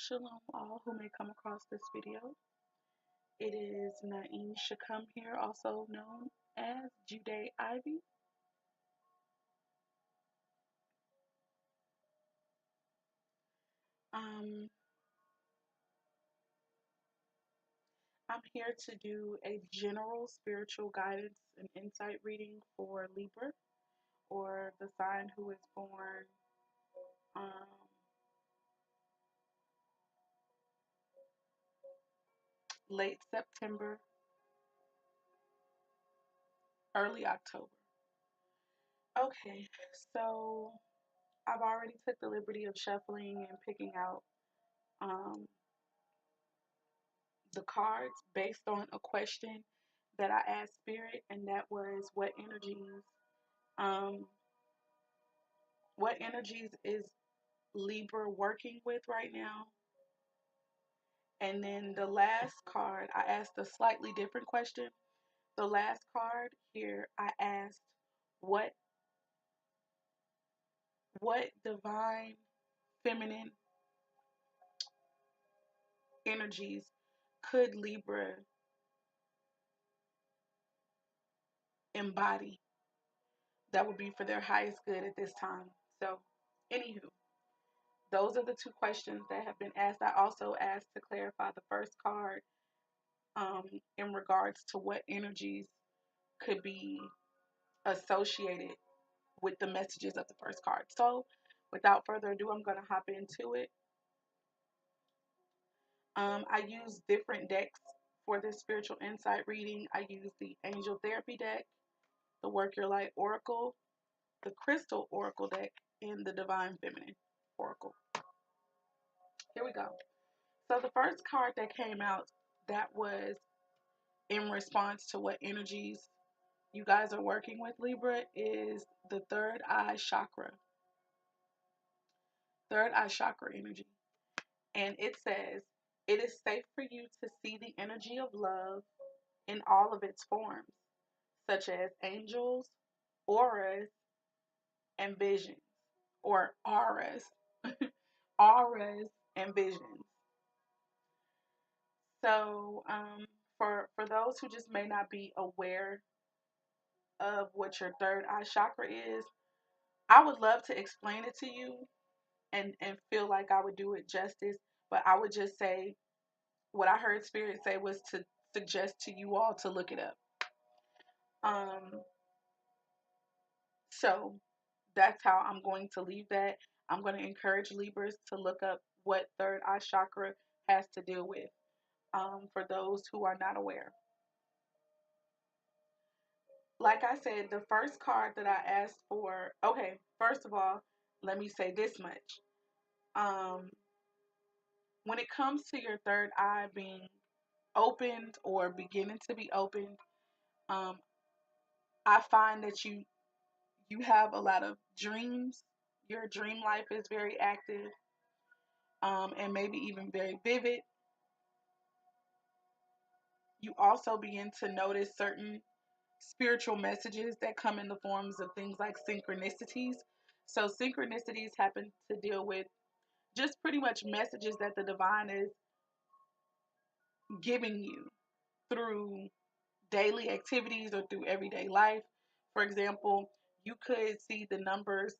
Shalom all who may come across this video. It is Naeem Shakam here, also known as Jude Ivy. Um, I'm here to do a general spiritual guidance and insight reading for Libra, or the sign who is born um, late September, early October. Okay, so I've already took the liberty of shuffling and picking out um, the cards based on a question that I asked Spirit, and that was um, what energies is Libra working with right now? And then the last card, I asked a slightly different question. The last card here, I asked what divine feminine energies could Libra embody that would be for their highest good at this time. So, anywho, those are the two questions that have been asked. I also asked to clarify the first card um, in regards to what energies could be associated with the messages of the first card. So, without further ado, I'm going to hop into it. I use different decks for this spiritual insight reading. I use the Angel Therapy deck, the Work Your Light Oracle, the Crystal Oracle deck, and the Divine Feminine Oracle. Here we go. So the first card that came out, that was in response to what energies you guys are working with, Libra, is the third eye chakra. Third eye chakra energy. And it says, it is safe for you to see the energy of love in all of its forms, such as angels, auras, and visions, or auras, auras and visions. So, for those who just may not be aware of what your third eye chakra is, I would love to explain it to you and feel like I would do it justice, but I would just say what I heard Spirit say was to suggest to you all to look it up. Um, so that's how I'm going to leave that. I'm going to encourage Libras to look up what third eye chakra has to deal with, for those who are not aware. Like I said, the first card that I asked for, okay, first of all, let me say this much. Um, when it comes to your third eye being opened or beginning to be opened, um, I find that you have a lot of dreams. Your dream life is very active, and maybe even very vivid. You also begin to notice certain spiritual messages that come in the forms of things like synchronicities. So synchronicities happen to deal with just pretty much messages that the divine is giving you through daily activities or through everyday life. For example, you could see the numbers,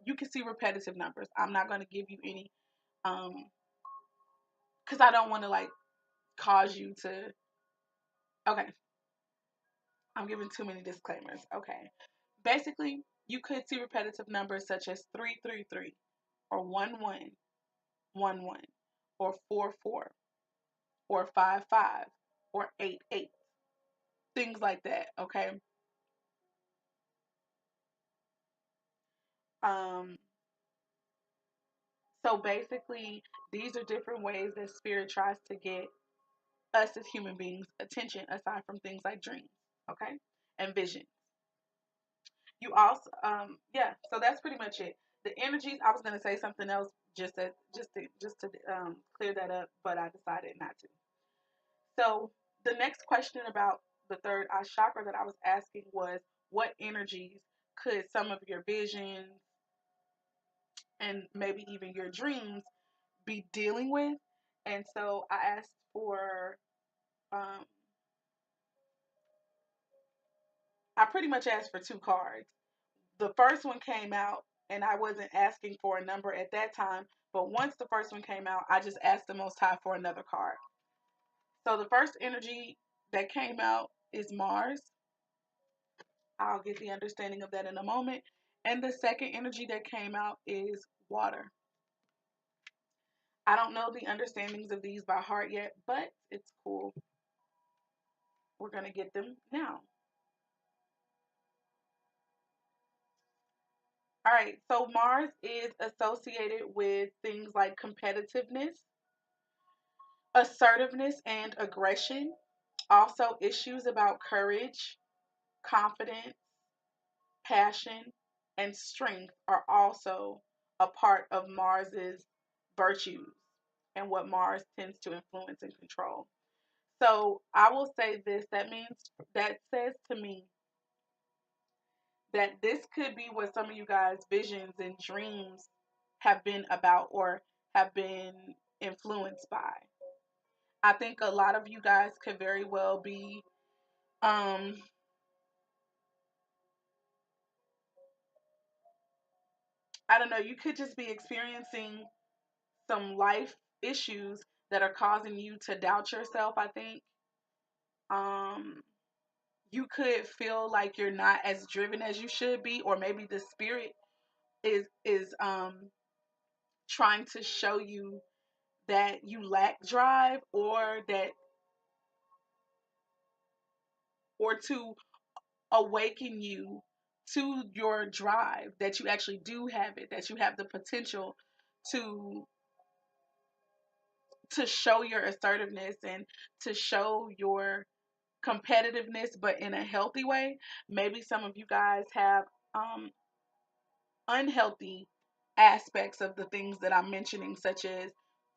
you can see repetitive numbers. I'm not going to give you any, because I don't want to like cause you to, okay, I'm giving too many disclaimers. Okay. Basically, you could see repetitive numbers such as 333 or 1111 or 44 or 55 or 88. Things like that, okay? Um so basically, these are different ways that spirit tries to get us as human beings attention aside from things like dreams, okay? And vision. You also, yeah. So that's pretty much it. The energies. I was gonna say something else just to clear that up, but I decided not to. So the next question about the third eye chakra that I was asking was, what energies could some of your visions and maybe even your dreams be dealing with? And so I asked for, um, I pretty much asked for two cards. The first one came out, and I wasn't asking for a number at that time. But once the first one came out, I just asked the Most High for another card. So the first energy that came out is Mars. I'll get the understanding of that in a moment. And the second energy that came out is water. I don't know the understandings of these by heart yet, but it's cool. We're going to get them now. All right, so Mars is associated with things like competitiveness, assertiveness, and aggression. Also, issues about courage, confidence, passion, and strength are also a part of Mars's virtues and what Mars tends to influence and control. So I will say this, that says to me that this could be what some of you guys' visions and dreams have been about or have been influenced by. I think a lot of you guys could very well be um I don't know, you could just be experiencing some life issues that are causing you to doubt yourself, I think. Um you could feel like you're not as driven as you should be, or maybe the spirit is trying to show you that you lack drive, or to awaken you to your drive, that you actually do have it, that you have the potential to show your assertiveness and to show your competitiveness, but in a healthy way. Maybe some of you guys have um, unhealthy aspects of the things that I'm mentioning, such as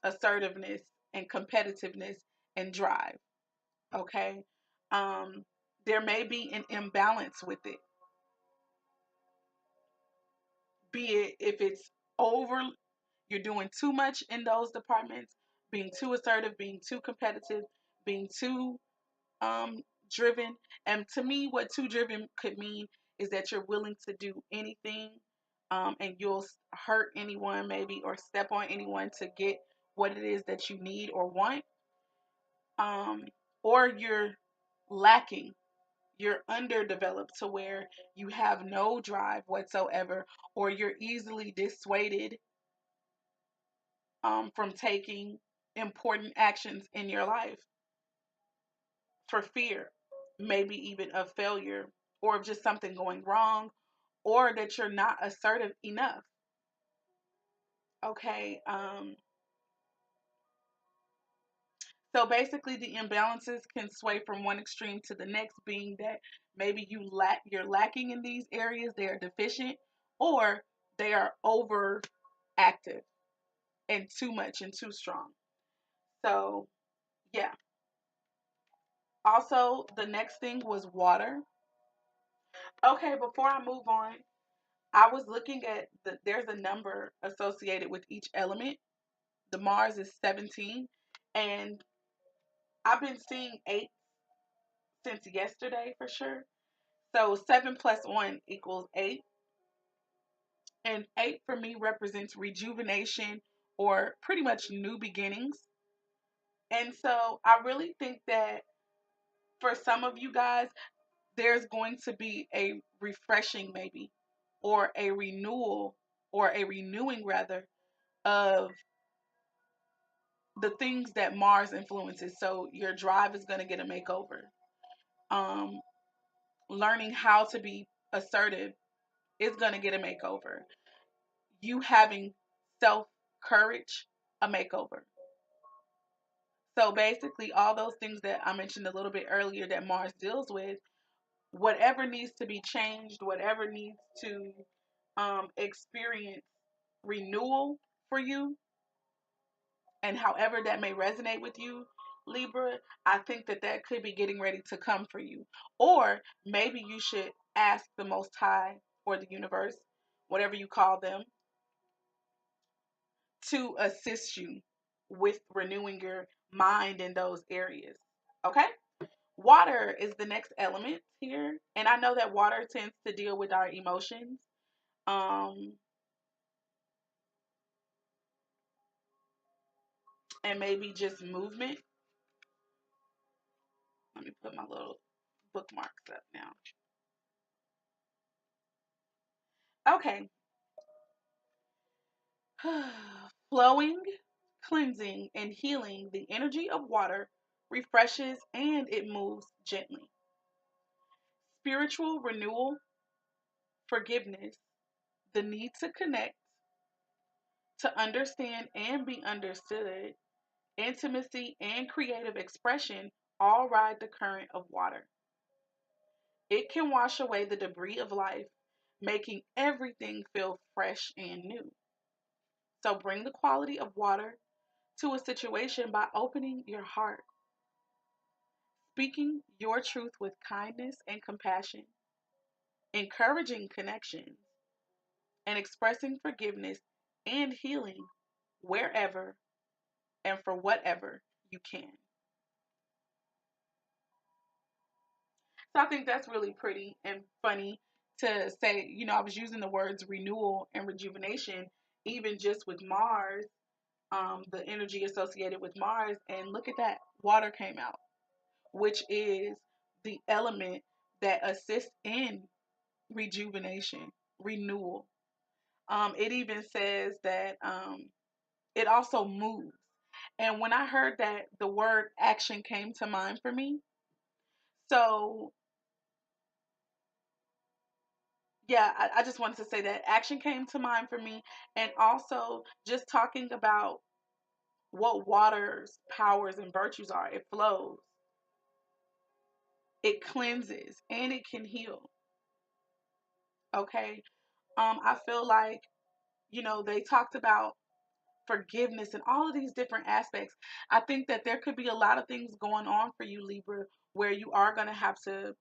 assertiveness and competitiveness and drive. Okay. Um, there may be an imbalance with it, be it if it's over, you're doing too much in those departments, being too assertive, being too competitive, being too um, driven. And to me, what too driven could mean is that you're willing to do anything, and you'll hurt anyone maybe or step on anyone to get what it is that you need or want. Um, or you're lacking, you're underdeveloped to where you have no drive whatsoever, or you're easily dissuaded from taking important actions in your life for fear, maybe even of failure, or of just something going wrong, or that you're not assertive enough. Okay. So basically, the imbalances can sway from one extreme to the next, being that maybe you're lacking in these areas, they are deficient, or they are overactive and too much and too strong. So yeah. Also, the next thing was water. Okay, before I move on, I was looking at there's a number associated with each element. The Mars is 17, and I've been seeing 8 since yesterday for sure. So 7 plus 1 equals 8. And 8 for me represents rejuvenation or pretty much new beginnings. And so I really think that for some of you guys, there's going to be a refreshing, maybe, or a renewal, or a renewing rather, of the things that Mars influences. So your drive is going to get a makeover. Um, Learning how to be assertive is going to get a makeover. You having self courage, a makeover. So basically, all those things that I mentioned a little bit earlier that Mars deals with, whatever needs to be changed, whatever needs to experience renewal for you, and however that may resonate with you, Libra, I think that that could be getting ready to come for you. Or maybe you should ask the Most High or the universe, whatever you call them, to assist you with renewing your mind in those areas. Okay? Water is the next element here. And I know that water tends to deal with our emotions. Um, and maybe just movement. Let me put my little bookmarks up now. Okay. Flowing, cleansing, and healing, the energy of water refreshes and it moves gently. Spiritual renewal, forgiveness, the need to connect, to understand and be understood, intimacy, and creative expression all ride the current of water. It can wash away the debris of life, making everything feel fresh and new. So bring the quality of water to a situation by opening your heart, speaking your truth with kindness and compassion, encouraging connections, and expressing forgiveness and healing wherever and for whatever you can. So I think that's really pretty and funny to say. I was using the words renewal and rejuvenation, even just with Mars, the energy associated with Mars. And look at that, water came out, which is the element that assists in rejuvenation, renewal. It even says that it also moves. And when I heard that, the word action came to mind for me. So, yeah, I just wanted to say that action came to mind for me. And also, just talking about what water's powers and virtues are. It flows, it cleanses, and it can heal. Okay. I feel like, they talked about forgiveness and all of these different aspects. I think that there could be a lot of things going on for you, Libra, where you are going to have to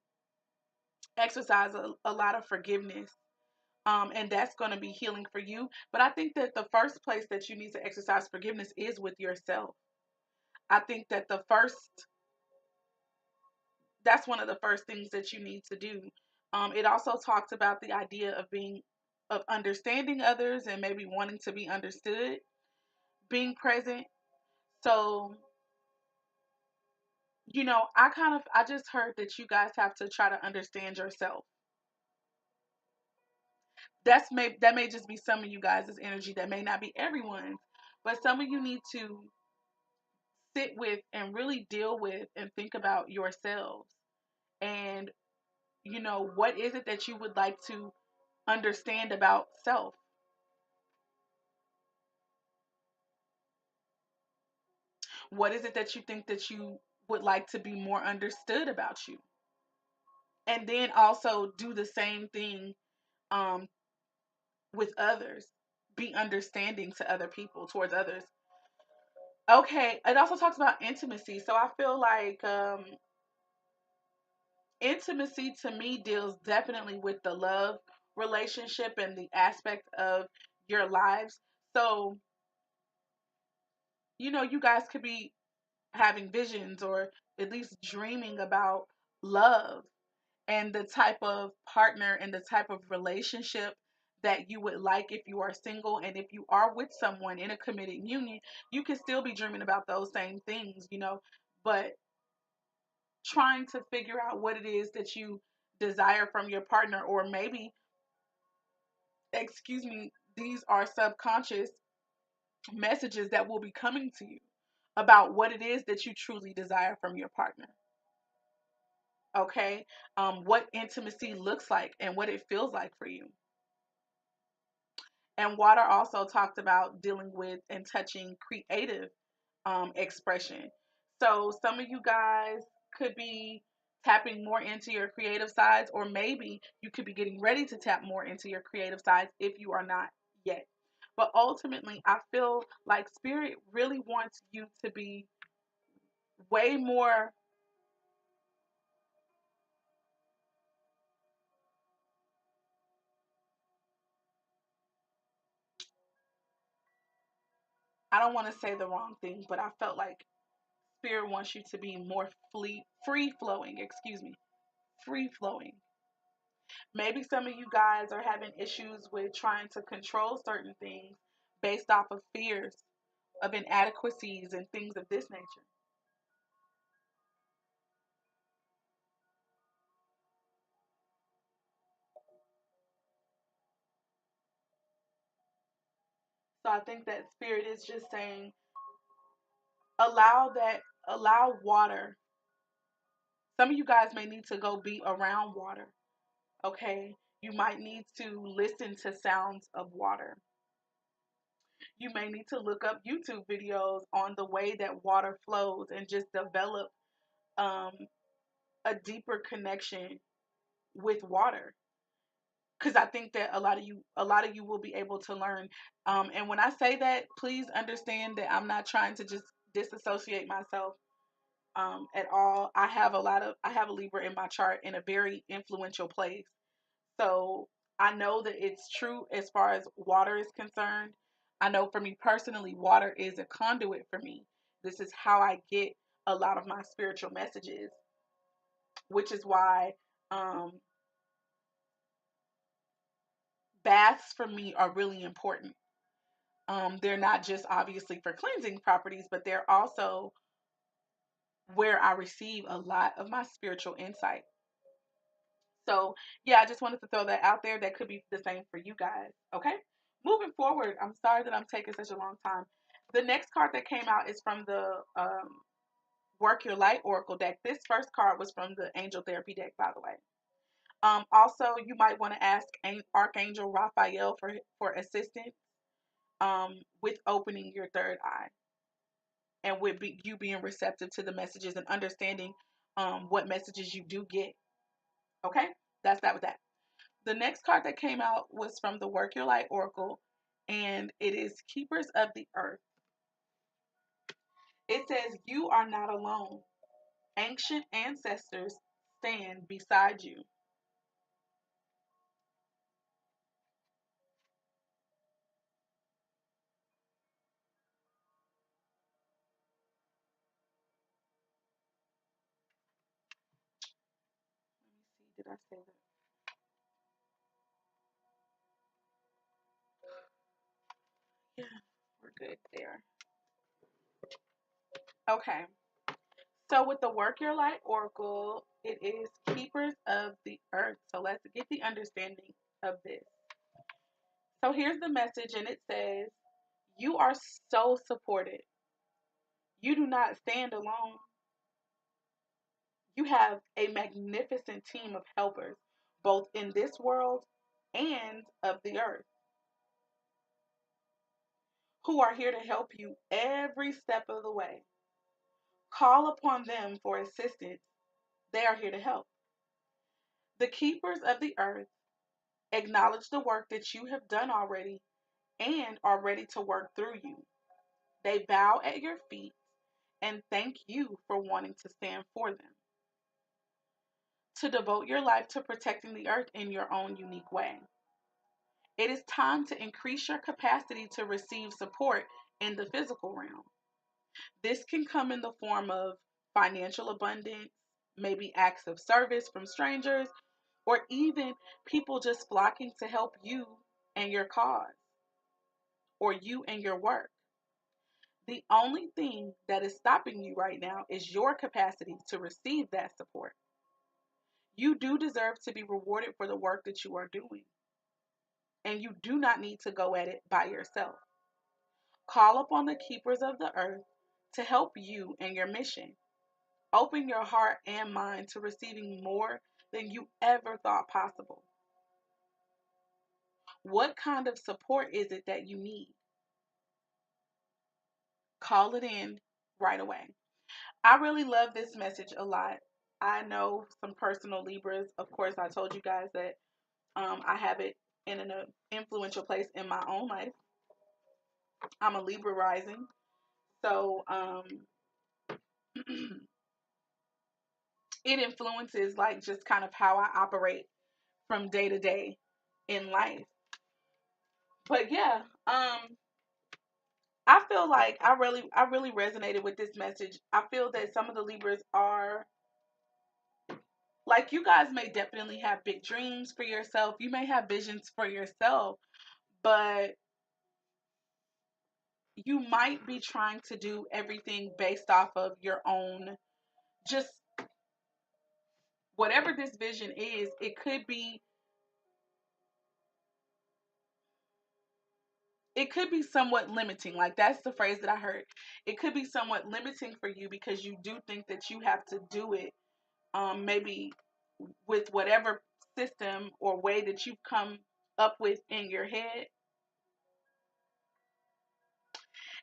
exercise a lot of forgiveness. And that's going to be healing for you. But I think that the first place that you need to exercise forgiveness is with yourself. I think that that's one of the first things that you need to do. It also talks about the idea of understanding others and maybe wanting to be understood, being present. So, I just heard that you guys have to try to understand yourself. That may just be some of you guys' energy. That may not be everyone's, but some of you need to sit with and really deal with and think about yourselves. And what is it that you would like to understand about self? What is it that you think that you would like to be more understood about you? And then also do the same thing um, with others. Be understanding to other people, towards others. Okay, it also talks about intimacy. So I feel like intimacy to me deals definitely with the love relationship and the aspect of your lives. So, you guys could be having visions or at least dreaming about love and the type of partner and the type of relationship that you would like if you are single. And if you are with someone in a committed union, you can still be dreaming about those same things, but trying to figure out what it is that you desire from your partner, or maybe, excuse me, these are subconscious messages that will be coming to you about what it is that you truly desire from your partner. Okay. What intimacy looks like and what it feels like for you. And water also talked about dealing with and touching creative expression. So some of you guys could be tapping more into your creative sides, or maybe you could be getting ready to tap more into your creative sides if you are not yet. But ultimately, I feel like Spirit really wants you to be way more. I don't want to say the wrong thing, but I felt like Spirit wants you to be more free flowing, excuse me, free flowing. Maybe some of you guys are having issues with trying to control certain things based off of fears of inadequacies and things of this nature. So I think that Spirit is just saying, allow that, allow water. Some of you guys may need to go be around water, okay? You might need to listen to sounds of water. You may need to look up YouTube videos on the way that water flows and just develop um, a deeper connection with water. Because I think that a lot of you will be able to learn. And when I say that, please understand that I'm not trying to just disassociate myself at all. I have a Libra in my chart in a very influential place. So I know that it's true as far as water is concerned. I know for me personally, water is a conduit for me. This is how I get a lot of my spiritual messages, which is why um, baths for me are really important. They're not just obviously for cleansing properties, but they're also where I receive a lot of my spiritual insight. So, yeah, I just wanted to throw that out there. That could be the same for you guys. Okay. Moving forward, I'm sorry that I'm taking such a long time. The next card that came out is from the Work Your Light Oracle deck. This first card was from the Angel Therapy deck, by the way. Also, you might want to ask Archangel Raphael for assistance with opening your third eye and with you being receptive to the messages and understanding what messages you do get. Okay, that's that with that. The next card that came out was from the Work Your Light Oracle, and it is Keepers of the Earth. It says, "You are not alone. Ancient ancestors stand beside you." Let me see, did I say that? Yeah, we're good there. Okay, so with the Work Your Light Oracle, it is Keepers of the Earth. So let's get the understanding of this. So here's the message, and it says, "You are so supported. You do not stand alone. You have a magnificent team of helpers, both in this world and of the earth, who are here to help you every step of the way. Call upon them for assistance. They are here to help. The keepers of the earth acknowledge the work that you have done already and are ready to work through you. They bow at your feet and thank you for wanting to stand for them, to devote your life to protecting the earth in your own unique way. It is time to increase your capacity to receive support in the physical realm. This can come in the form of financial abundance, maybe acts of service from strangers, or even people just flocking to help you and your cause or you and your work. The only thing that is stopping you right now is your capacity to receive that support. You do deserve to be rewarded for the work that you are doing, and you do not need to go at it by yourself. Call upon the keepers of the earth to help you in your mission. Open your heart and mind to receiving more than you ever thought possible. What kind of support is it that you need? Call it in right away. I really love this message a lot. I know some personal Libras. Of course, I told you guys that I have it in an influential place in my own life. I'm a Libra rising. So it influences like just kind of how I operate from day to day in life. But yeah, I feel like I really resonated with this message. I feel that some of the Libras are like, you guys may definitely have big dreams for yourself. You may have visions for yourself, but you might be trying to do everything based off of your own, just whatever this vision is. It could be somewhat limiting. Like, that's the phrase that I heard. It could be somewhat limiting for you because you do think that you have to do it, maybe with whatever system or way that you've come up with in your head,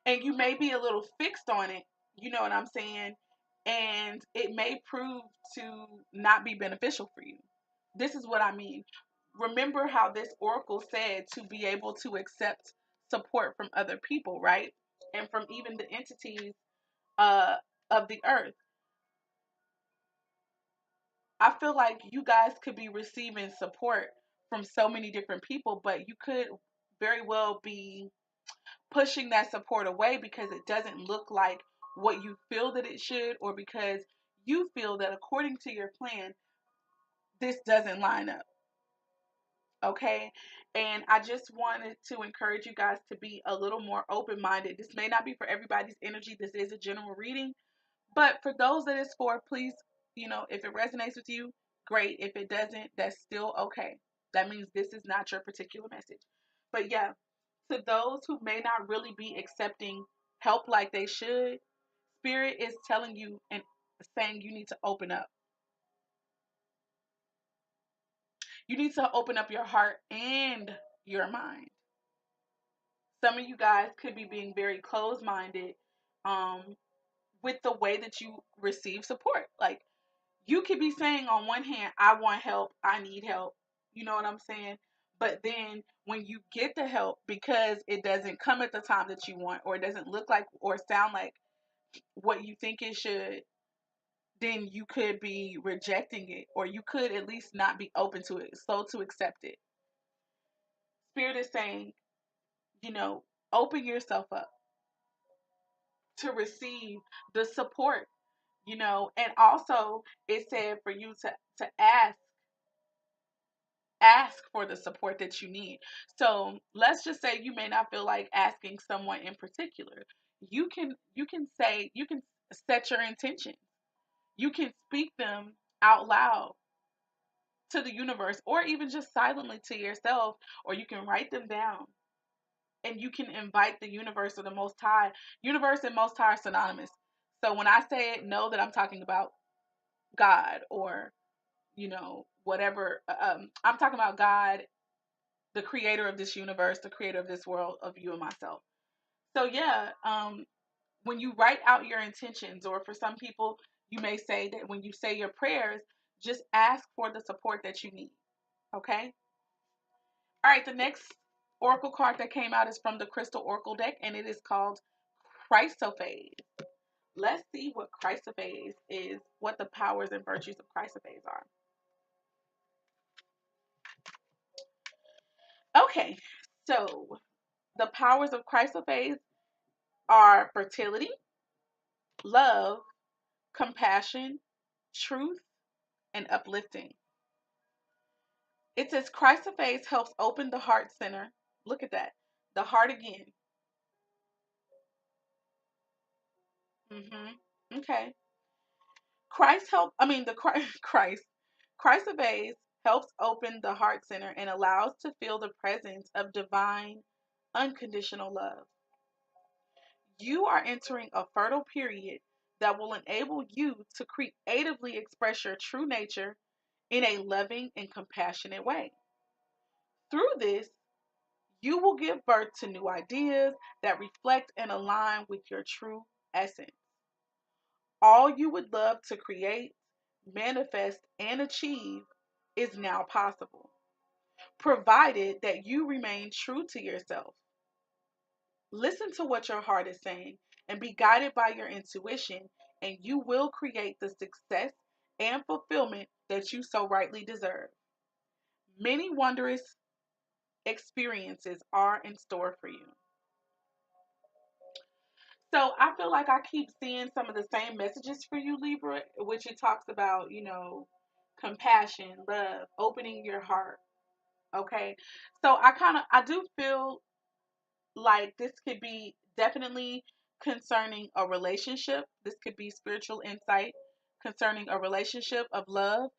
and you may be a little fixed on it. You know what I'm saying? And it may prove to not be beneficial for you. This is what I mean. Remember how this oracle said to be able to accept support from other people, right? And from even the entities uh, of the earth. I feel like you guys could be receiving support from so many different people, but you could very well be pushing that support away because it doesn't look like what you feel that it should, or because you feel that according to your plan, this doesn't line up. Okay. And I just wanted to encourage you guys to be a little more open minded. This may not be for everybody's energy. This is a general reading. But for those that it's for, please, if it resonates with you, great. If it doesn't, that's still okay. That means this is not your particular message. But yeah, to those who may not really be accepting help like they should, Spirit is telling you and saying you need to open up. You need to open up your heart and your mind. Some of you guys could be being very closed minded, um, with the way that you receive support. Like, you could be saying on one hand, I want help, I need help. You know what I'm saying? But then when you get the help, because it doesn't come at the time that you want, or it doesn't look like or sound like what you think it should, then you could be rejecting it, or you could at least not be open to it, slow to accept it. Spirit is saying, open yourself up to receive the support, and also it said for you to ask for the support that you need. So let's just say you may not feel like asking someone in particular. You can set your intention. You can speak them out loud to the universe, or even just silently to yourself, or you can write them down, and you can invite the universe or the most high. Universe and most high are synonymous. So when I say it, know that I'm talking about God, or whatever. I'm talking about God, the creator of this universe, the creator of this world, of you and myself. So yeah, when you write out your intentions, or for some people, you may say that when you say your prayers, just ask for the support that you need. Okay. All right. The next oracle card that came out is from the Crystal Oracle deck, and it is called Chrysophase. Let's see what Chrysophase is, what the powers and virtues of Chrysophase are. Okay, so the powers of Chrysophase are fertility, love, compassion, truth, and uplifting. It says Chrysophase helps open the heart center. Look at that. The heart again. Okay. Christ. Chrysophase helps open the heart center and allows to feel the presence of divine, unconditional love. You are entering a fertile period that will enable you to creatively express your true nature in a loving and compassionate way. Through this, you will give birth to new ideas that reflect and align with your true essence. All you would love to create, manifest, and achieve is now possible, provided that you remain true to yourself. Listen to what your heart is saying and be guided by your intuition, and you will create the success and fulfillment that you so rightly deserve. Many wondrous experiences are in store for you. So I feel like I keep seeing some of the same messages for you, Libra, which it talks about, compassion, love, opening your heart. Okay. So I do feel like this could be definitely concerning a relationship. This could be spiritual insight concerning a relationship of love.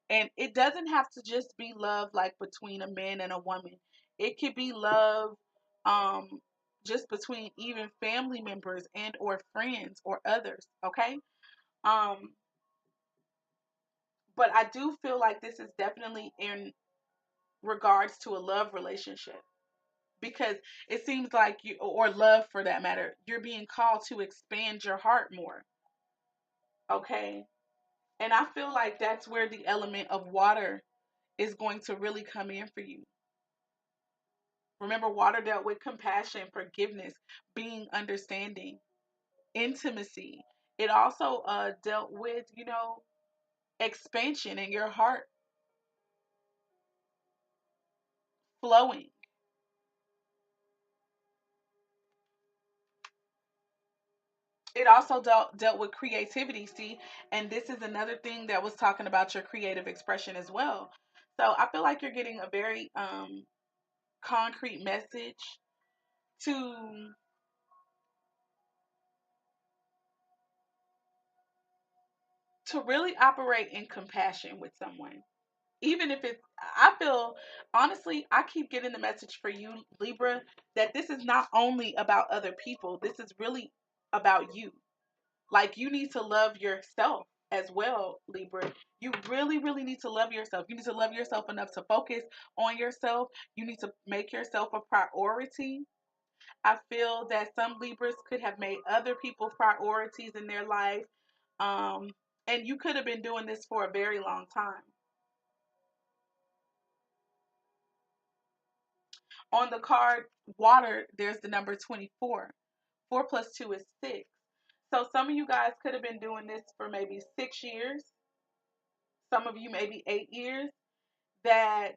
And it doesn't have to just be love like between a man and a woman. It could be love um just between even family members and or friends or others, okay? Um but I do feel like this is definitely in regards to a love relationship, because it seems like you, or love for that matter, you're being called to expand your heart more, okay? And I feel like that's where the element of water is going to really come in for you. Remember, water dealt with compassion, forgiveness, being understanding, intimacy. It also dealt with, expansion in your heart, flowing. It also dealt with creativity, see, and this is another thing that was talking about your creative expression as well. So I feel like you're getting a very concrete message to really operate in compassion with someone. Even if it's, I feel, honestly, I keep getting the message for you, Libra, that this is not only about other people, this is really about you. Like, you need to love yourself as well, Libra. You really, really need to love yourself. You need to love yourself enough to focus on yourself. You need to make yourself a priority. I feel that some Libras could have made other people priorities in their life. Um, and you could have been doing this for a very long time. On the card water, there's the number 24. 4 plus 2 is 6. So some of you guys could have been doing this for maybe 6 years. Some of you maybe 8 years. That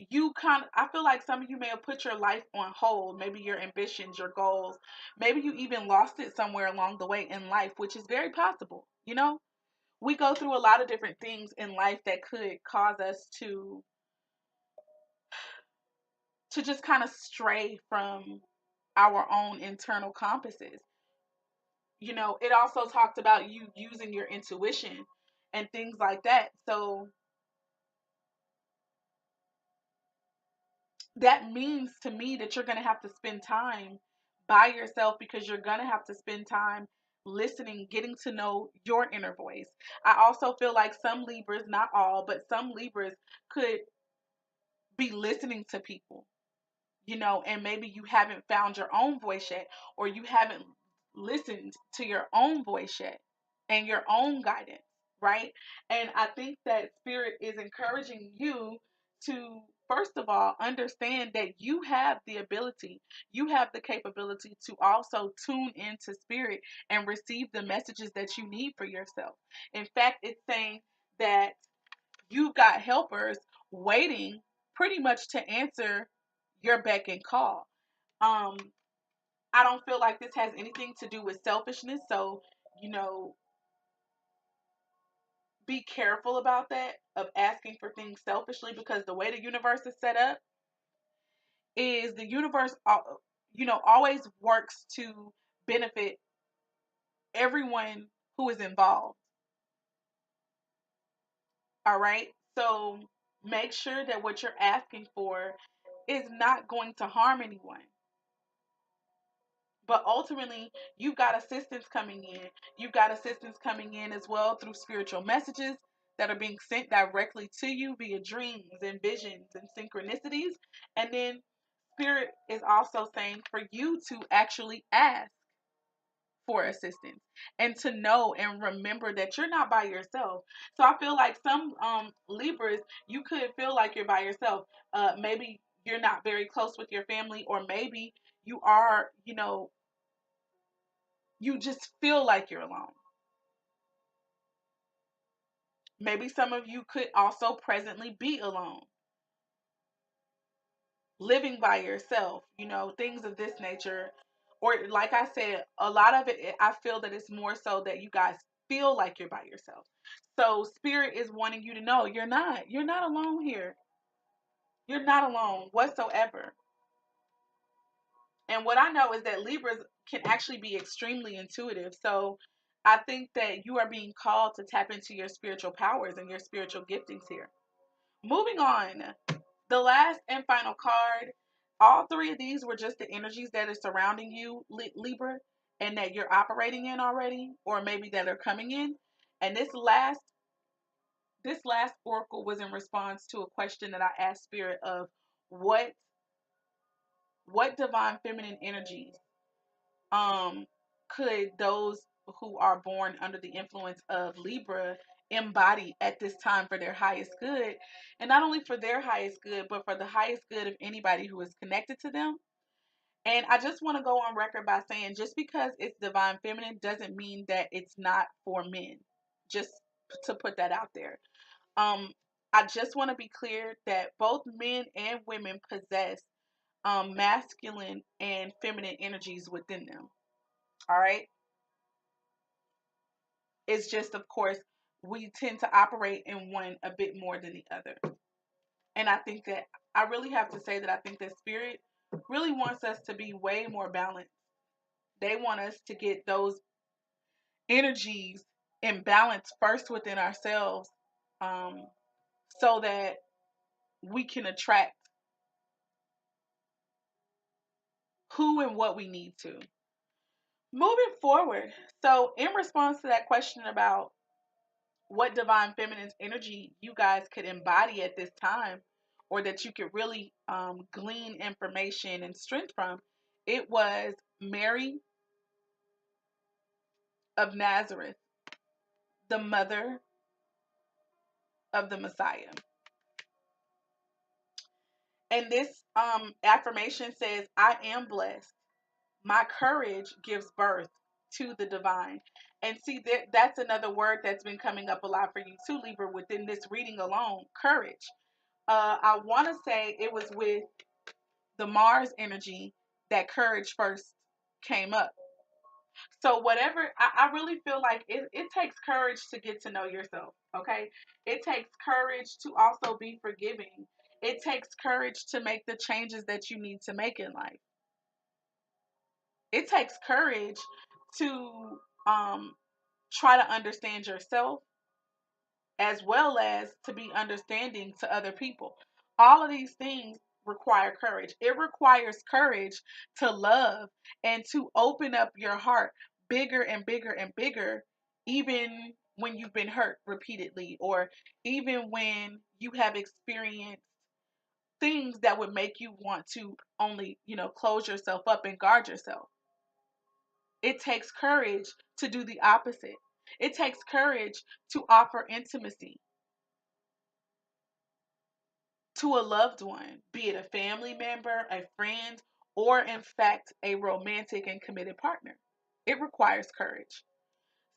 I feel like some of you may have put your life on hold, maybe your ambitions, your goals. Maybe you even lost it somewhere along the way in life, which is very possible. We go through a lot of different things in life that could cause us to just kind of stray from our own internal compasses. It also talked about you using your intuition and things like that. So that means to me that you're going to have to spend time by yourself, because you're going to have to spend time listening, getting to know your inner voice. I also feel like some Libras, not all, but some Libras could be listening to people, and maybe you haven't found your own voice yet, or you haven't listened to your own voice yet and your own guidance, right? And I think that Spirit is encouraging you to, first of all, understand that you have the ability, you have the capability to also tune into Spirit and receive the messages that you need for yourself. In fact, it's saying that you've got helpers waiting pretty much to answer your beck and call. Um, I don't feel like this has anything to do with selfishness. So, you know, be careful about that, of asking for things selfishly, because the way the universe is set up is the universe, always works to benefit everyone who is involved. All right. So make sure that what you're asking for is not going to harm anyone. But ultimately, you've got assistance coming in. You've got assistance coming in as well through spiritual messages that are being sent directly to you via dreams and visions and synchronicities. And then Spirit is also saying for you to actually ask for assistance, and to know and remember that you're not by yourself. So I feel like some Libras, you could feel like you're by yourself. Maybe you're not very close with your family, or maybe you are, you just feel like you're alone. Maybe some of you could also presently be alone, living by yourself, things of this nature. or like I said, a lot of it, I feel that it's more so that you guys feel like you're by yourself. So spirit is wanting you to know you're not alone here. You're not alone whatsoever. And what I know is that Libras can actually be extremely intuitive. So I think that you are being called to tap into your spiritual powers and your spiritual giftings here. Moving on, the last and final card. All three of these were just the energies that are surrounding you, Libra, and that you're operating in already, or maybe that are coming in. And this last oracle was in response to a question that I asked Spirit of what divine feminine energies um could those who are born under the influence of Libra embody at this time for their highest good, and not only for their highest good but for the highest good of anybody who is connected to them. And I just want to go on record by saying just because it's divine feminine doesn't mean that it's not for men. Just to put that out there. um I just want to be clear that both men and women possess masculine and feminine energies within them. All right. It's just, of course, we tend to operate in one a bit more than the other. And I think that I really have to say that I think that spirit really wants us to be way more balanced. They want us to get those energies in balance first within ourselves, um, so that we can attract who and what we need to. Moving forward, so in response to that question about what divine feminine's energy you guys could embody at this time, or that you could really glean information and strength from, it was Mary of Nazareth, the mother of the Messiah. And this affirmation says, I am blessed. My courage gives birth to the divine. And see, that's another word that's been coming up a lot for you too, Libra, within this reading alone, courage. I want to say it was with the Mars energy that courage first came up. So whatever, I really feel like it takes courage to get to know yourself. Okay. It takes courage to also be forgiving. It takes courage to make the changes that you need to make in life. It takes courage to um, try to understand yourself as well as to be understanding to other people. All of these things require courage. It requires courage to love and to open up your heart bigger and bigger and bigger, even when you've been hurt repeatedly, or even when you have experienced things that would make you want to only, close yourself up and guard yourself. It takes courage to do the opposite. It takes courage to offer intimacy to a loved one, be it a family member, a friend, or in fact a romantic and committed partner. It requires courage.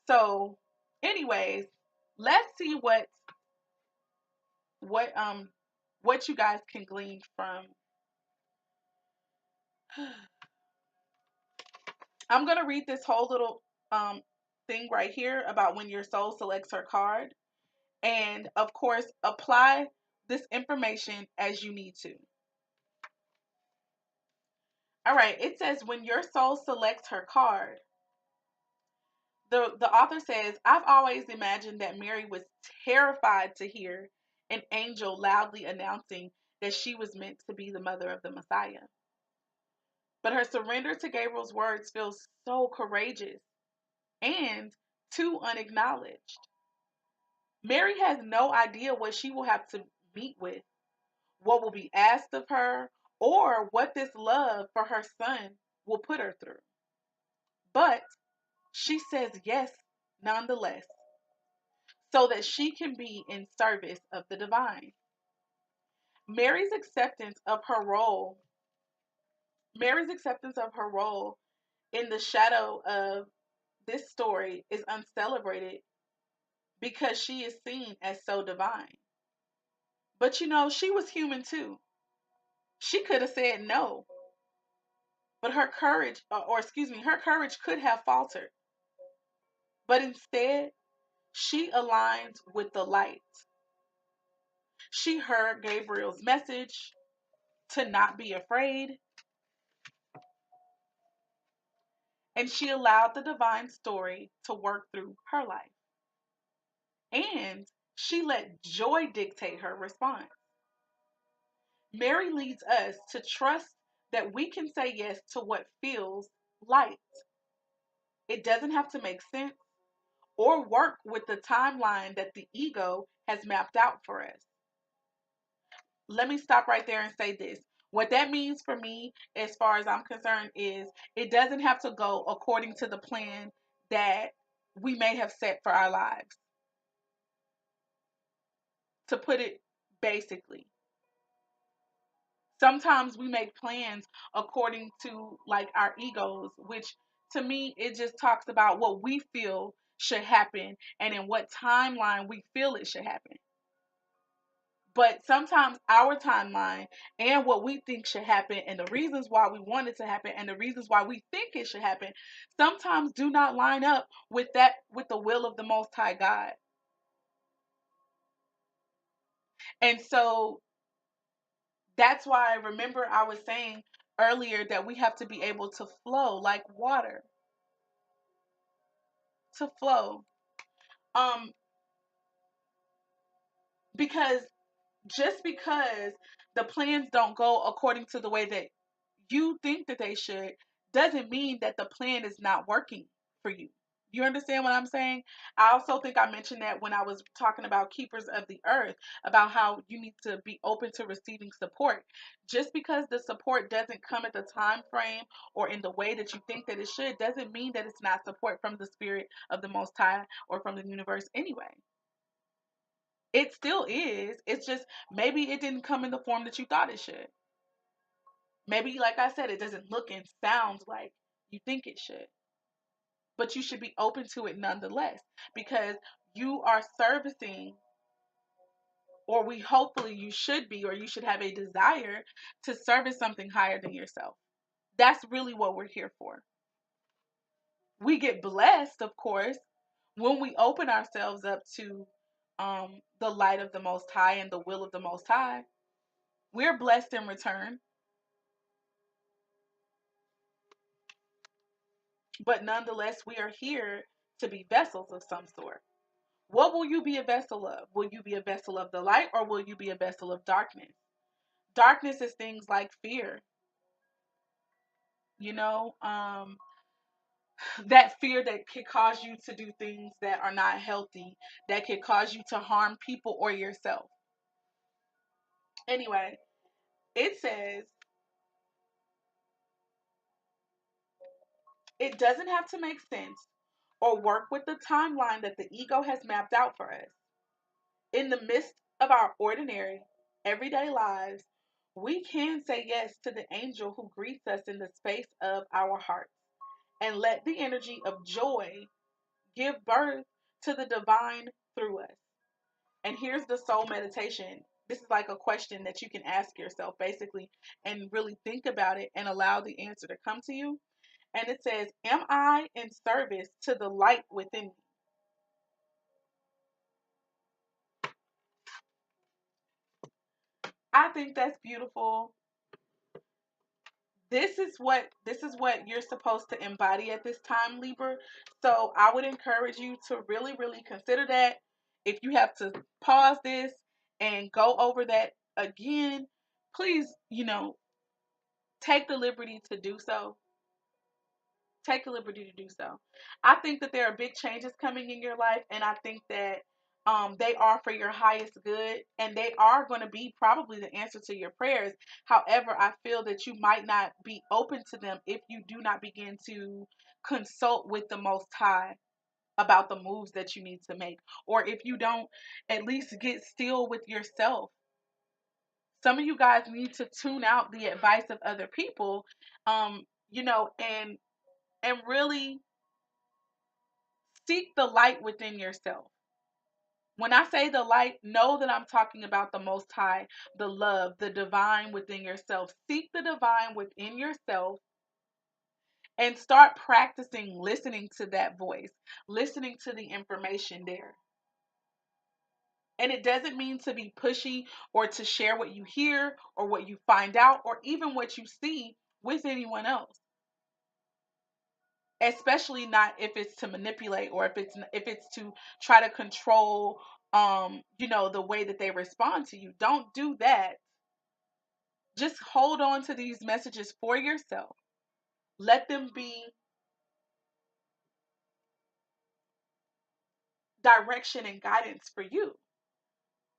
So, anyways, let's see what um what you guys can glean from. I'm gonna read this whole little thing right here about when your soul selects her card, and of course apply this information as you need to. All right, it says when your soul selects her card, the author says, I've always imagined that Mary was terrified to hear an angel loudly announcing that she was meant to be the mother of the Messiah. But her surrender to Gabriel's words feels so courageous and too unacknowledged. Mary has no idea what she will have to meet with, what will be asked of her, or what this love for her son will put her through. But she says yes nonetheless, so that she can be in service of the divine. Mary's acceptance of her role, Mary's acceptance of her role in the shadow of this story is uncelebrated because she is seen as so divine. But she was human too. She could have said no, But her courage, or excuse me, her courage could have faltered. But instead, she aligned with the light. She heard Gabriel's message to not be afraid, and she allowed the divine story to work through her life. And she let joy dictate her response. Mary leads us to trust that we can say yes to what feels light. It doesn't have to make sense or work with the timeline that the ego has mapped out for us. Let me stop right there and say this. What that means for me, as far as I'm concerned, is it doesn't have to go according to the plan that we may have set for our lives. To put it basically, sometimes we make plans according to like our egos, which to me, it just talks about what we feel should happen and in what timeline we feel it should happen. But sometimes our timeline and what we think should happen and the reasons why we want it to happen and the reasons why we think it should happen sometimes do not line up with the will of the Most High God. And so that's why, remember, I was saying earlier that we have to be able to flow like water, to flow. Um, because just because the plans don't go according to the way that you think that they should doesn't mean that the plan is not working for you. You understand what I'm saying? I also think I mentioned that when I was talking about keepers of the earth, about how you need to be open to receiving support. Just because the support doesn't come at the time frame or in the way that you think that it should doesn't mean that it's not support from the spirit of the Most High or from the universe anyway. It still is. It's just maybe it didn't come in the form that you thought it should. Maybe, like I said, it doesn't look and sound like you think it should. But you should be open to it nonetheless because you are servicing, or we hopefully you should be, or you should have a desire to service something higher than yourself. That's really what we're here for. We get blessed, of course, when we open ourselves up to the light of the Most High and the will of the Most High. We're blessed in return. But nonetheless, we are here to be vessels of some sort. What will you be a vessel of? Will you be a vessel of the light or will you be a vessel of darkness? Darkness is things like fear, you know, that fear that could cause you to do things that are not healthy, that could cause you to harm people or yourself. Anyway, it says it doesn't have to make sense or work with the timeline that the ego has mapped out for us. In the midst of our ordinary, everyday lives, we can say yes to the angel who greets us in the space of our hearts and let the energy of joy give birth to the divine through us. And here's the soul meditation. This is like a question that you can ask yourself basically and really think about it and allow the answer to come to you. And it says, am I in service to the light within me? I think that's beautiful. This is what you're supposed to embody at this time, Libra. So I would encourage you to really, really consider that. If you have to pause this and go over that again, please, take the liberty to do so. Take the liberty to do so. I think that there are big changes coming in your life, and I think that they are for your highest good, and they are going to be probably the answer to your prayers. However, I feel that you might not be open to them if you do not begin to consult with the Most High about the moves that you need to make, or if you don't at least get still with yourself. Some of you guys need to tune out the advice of other people, and really seek the light within yourself. When I say the light, know that I'm talking about the Most High, the love, the divine within yourself. Seek the divine within yourself and start practicing listening to that voice, listening to the information there. And it doesn't mean to be pushy or to share what you hear or what you find out or even what you see with anyone else. Especially not if it's to manipulate or if it's to try to control the way that they respond to you. Don't do that. Just hold on to these messages for yourself. Let them be direction and guidance for you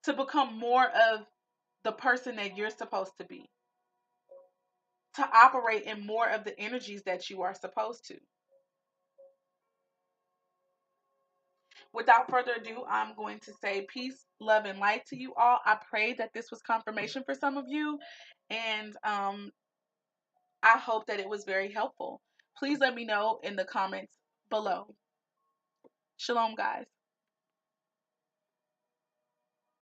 to become more of the person that you're supposed to be, to operate in more of the energies that you are supposed to. Without further ado, I'm going to say peace, love, and light to you all. I pray that this was confirmation for some of you, and I hope that it was very helpful. Please let me know in the comments below. Shalom, guys.